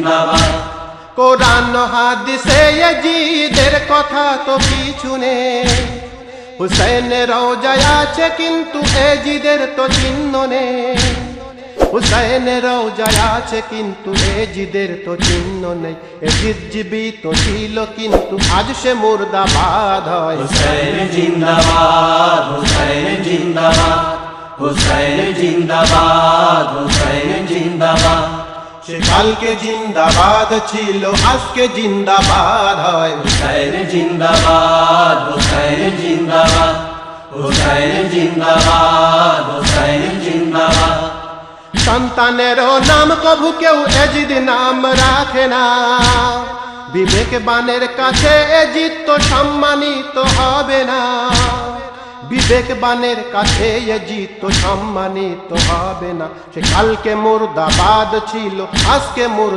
জিন্দাবাদ। কোরআন হাদিসে ইয়াজিদের কথা তো কিছু নেই, হুসাইনের রওজায় আছে কিন্তু ইয়াজিদের তো চিহ্ন নেই। হুসাইনের রওজায় আছে কিন্তু ইয়াজিদের তো চিহ্ন নেই। ইয়াজিদ জীবিত ছিল কিন্তু আজ সে মুর্দাবাদ হয়। হুসাইন জিন্দাবাদ, হুসাইন জিন্দাবাদ, হুসাইন জিন্দাবাদ, হুসাইন জিন্দাবাদ। সে কালকে জিন্দাবাদ ছিল আজকে জিন্দাবাদ হয়। হুসাইন জিন্দাবাদ, হুসাইন জিন্দাবাদ, হুসাইন জিন্দাবাদ, হুসাইন জিন্দাবাদ। সন্তানেরও নাম কভু কেউ ইয়াজিদ নাম রাখে না, বিবেকবানের কাছে ইয়াজিদ তো সম্মানিত হবে না। বিবেকবানের কাছে ইয়াজিদ তো সম্মানিত হবে না। সে কালকে মুর্দাবাদ ছিল আজকে